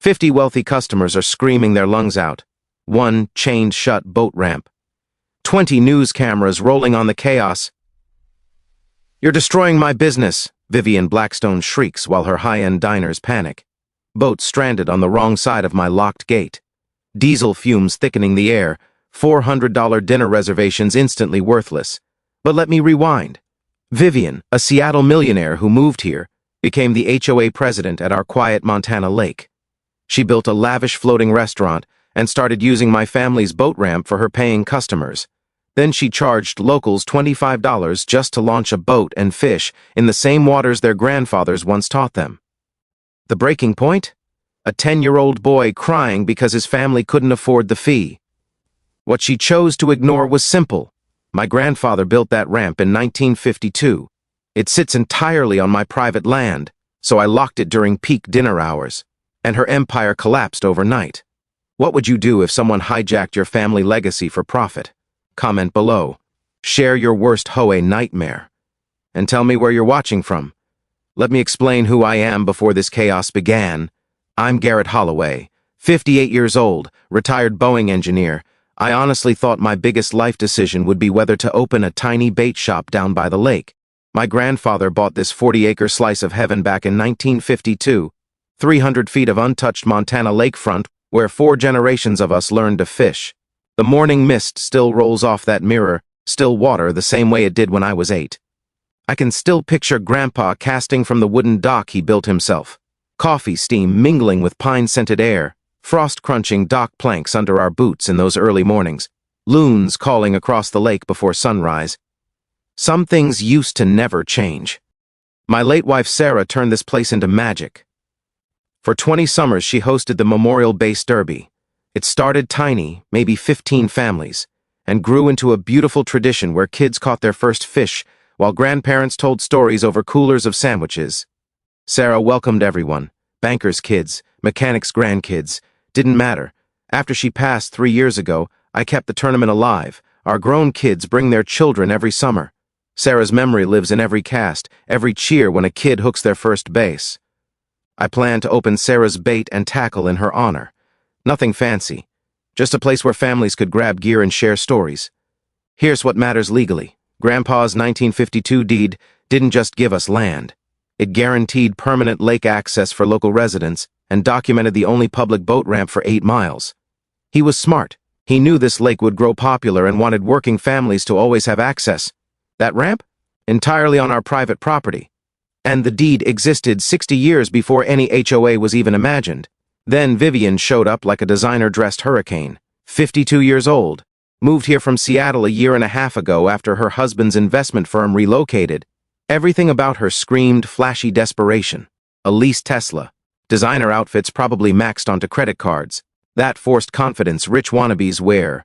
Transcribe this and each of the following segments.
50 wealthy customers are screaming their lungs out. One chained-shut boat ramp. 20 news cameras rolling on the chaos. "You're destroying my business," Vivian Blackstone shrieks while her high-end diners panic. Boat stranded on the wrong side of my locked gate. Diesel fumes thickening the air, $400 dinner reservations instantly worthless. But let me rewind. Vivian, a Seattle millionaire who moved here, became the HOA president at our quiet Montana lake. She built a lavish floating restaurant and started using my family's boat ramp for her paying customers. Then she charged locals $25 just to launch a boat and fish in the same waters their grandfathers once taught them. The breaking point? A 10-year-old boy crying because his family couldn't afford the fee. What she chose to ignore was simple. My grandfather built that ramp in 1952. It sits entirely on my private land, so I locked it during peak dinner hours, and her empire collapsed overnight. What would you do if someone hijacked your family legacy for profit? Comment below. Share your worst HOA nightmare. And tell me where you're watching from. Let me explain who I am before this chaos began. I'm Garrett Holloway, 58 years old, retired Boeing engineer. I honestly thought my biggest life decision would be whether to open a tiny bait shop down by the lake. My grandfather bought this 40-acre slice of heaven back in 1952, 300 feet of untouched Montana lakefront where 4 generations of us learned to fish. The morning mist still rolls off that mirror, still water the same way it did when I was 8. I can still picture Grandpa casting from the wooden dock he built himself. Coffee steam mingling with pine-scented air, frost crunching dock planks under our boots in those early mornings, loons calling across the lake before sunrise. Some things used to never change. My late wife Sarah turned this place into magic. For 20 summers she hosted the Memorial Base Derby. It started tiny, maybe 15 families, and grew into a beautiful tradition where kids caught their first fish while grandparents told stories over coolers of sandwiches. Sarah welcomed everyone, bankers' kids, mechanics' grandkids, didn't matter. After she passed 3 years ago, I kept the tournament alive. Our grown kids bring their children every summer. Sarah's memory lives in every cast, every cheer when a kid hooks their first base. I plan to open Sarah's bait and tackle in her honor. Nothing fancy, just a place where families could grab gear and share stories. Here's what matters legally. Grandpa's 1952 deed didn't just give us land. It guaranteed permanent lake access for local residents and documented the only public boat ramp for 8 miles. He was smart. He knew this lake would grow popular and wanted working families to always have access. That ramp? Entirely on our private property. And the deed existed 60 years before any HOA was even imagined. Then Vivian showed up like a designer-dressed hurricane, 52 years old, moved here from Seattle a year and a half ago after her husband's investment firm relocated. Everything about her screamed flashy desperation. A leased Tesla. Designer outfits probably maxed onto credit cards. That forced confidence rich wannabes wear.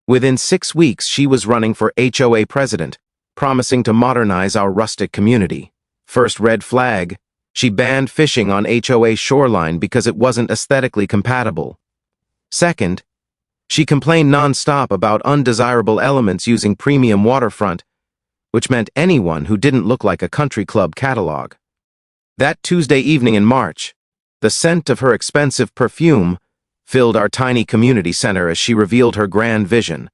Within 6 weeks, she was running for HOA president, promising to modernize our rustic community. First red flag, she banned fishing on HOA shoreline because it wasn't aesthetically compatible. Second, she complained nonstop about undesirable elements using premium waterfront, which meant anyone who didn't look like a country club catalog. That Tuesday evening in March, the scent of her expensive perfume filled our tiny community center as she revealed her grand vision.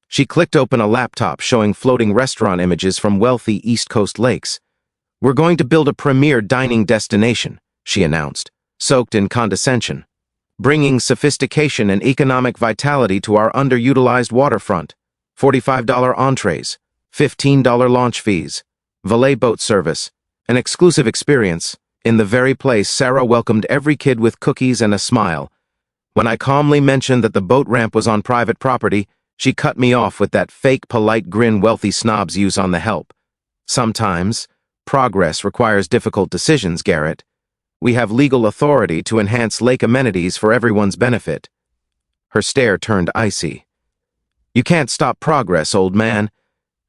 She clicked open a laptop showing floating restaurant images from wealthy East Coast lakes. "We're going to build a premier dining destination," she announced, soaked in condescension, "bringing sophistication and economic vitality to our underutilized waterfront. $45 entrees, $15 launch fees, valet boat service, an exclusive experience. In the very place Sarah welcomed every kid with cookies and a smile. When I calmly mentioned that the boat ramp was on private property, she cut me off with that fake polite grin wealthy snobs use on the help. Sometimes, progress requires difficult decisions, Garrett. We have legal authority to enhance lake amenities for everyone's benefit. Her stare turned icy. "You can't stop progress, old man."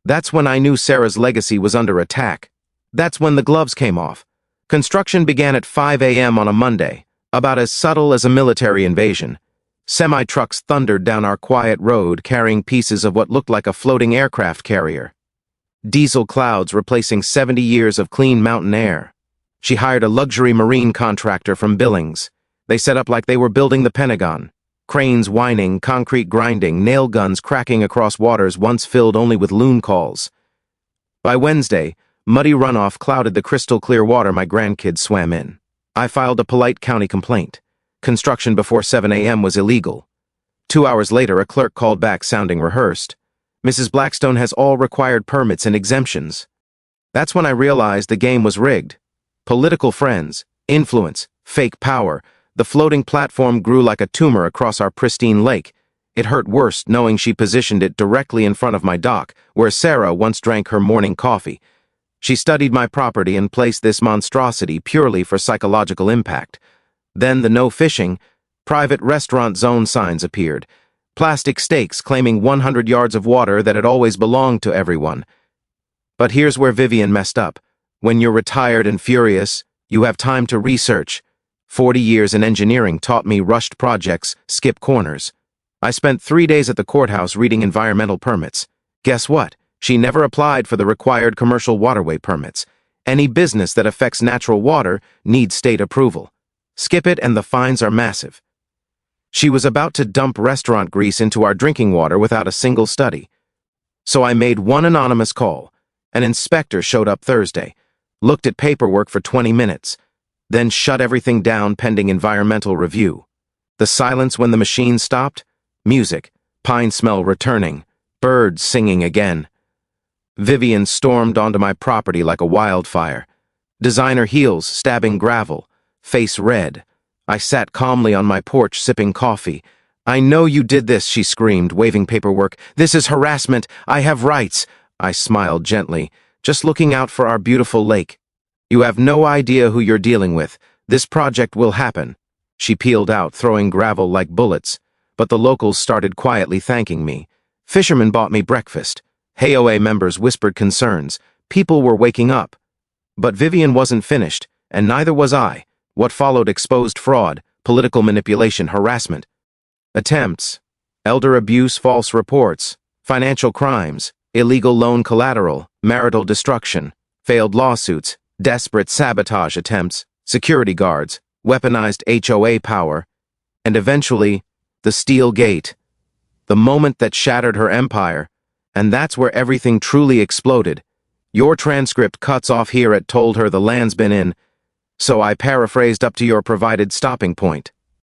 That's when I knew Sarah's legacy was under attack. That's when the gloves came off. Construction began at 5 a.m. on a Monday, about as subtle as a military invasion. Semi-trucks thundered down our quiet road carrying pieces of what looked like a floating aircraft carrier. Diesel clouds replacing 70 years of clean mountain air. She hired a luxury marine contractor from Billings, They set up like they were building the Pentagon. Cranes whining, concrete grinding, nail guns cracking across waters once filled only with loon calls. By Wednesday, muddy runoff clouded the crystal-clear water my grandkids swam in. I filed a polite county complaint. Construction before 7 a.m. was illegal. 2 hours later, a clerk called back sounding rehearsed. Mrs. Blackstone has all required permits and exemptions. That's when I realized the game was rigged. Political friends, influence, fake power. The floating platform grew like a tumor across our pristine lake. It hurt worse knowing she positioned it directly in front of my dock, where Sarah once drank her morning coffee. She studied my property and placed this monstrosity purely for psychological impact. Then the no fishing, private restaurant zone signs appeared. Plastic stakes claiming 100 yards of water that had always belonged to everyone. But here's where Vivian messed up. When you're retired and furious, you have time to research. 40 years in engineering taught me rushed projects skip corners. I spent 3 days at the courthouse reading environmental permits. Guess what? She never applied for the required commercial waterway permits. Any business that affects natural water needs state approval. Skip it and the fines are massive. She was about to dump restaurant grease into our drinking water without a single study. So I made one anonymous call. An inspector showed up Thursday, looked at paperwork for 20 minutes, then shut everything down pending environmental review. The silence when the machine stopped? Music, pine smell returning, birds singing again. Vivian stormed onto my property like a wildfire. Designer heels stabbing gravel, face red. I sat calmly on my porch sipping coffee. "I know you did this," she screamed, waving paperwork. "This is harassment. I have rights." I smiled gently, just looking out for our beautiful lake. "You have no idea who you're dealing with. This project will happen." She peeled out, throwing gravel like bullets, but the locals started quietly thanking me. Fishermen bought me breakfast. HOA members whispered concerns. People were waking up. But Vivian wasn't finished, and neither was I. What followed exposed fraud, political manipulation, harassment. Attempts, elder abuse, false reports, financial crimes, illegal loan collateral, marital destruction, failed lawsuits, desperate sabotage attempts, security guards, weaponized HOA power, and eventually, the steel gate. The moment that shattered her empire, and that's where everything truly exploded. Your transcript cuts off here at "told her the land's been in," so I paraphrased up to your provided stopping point.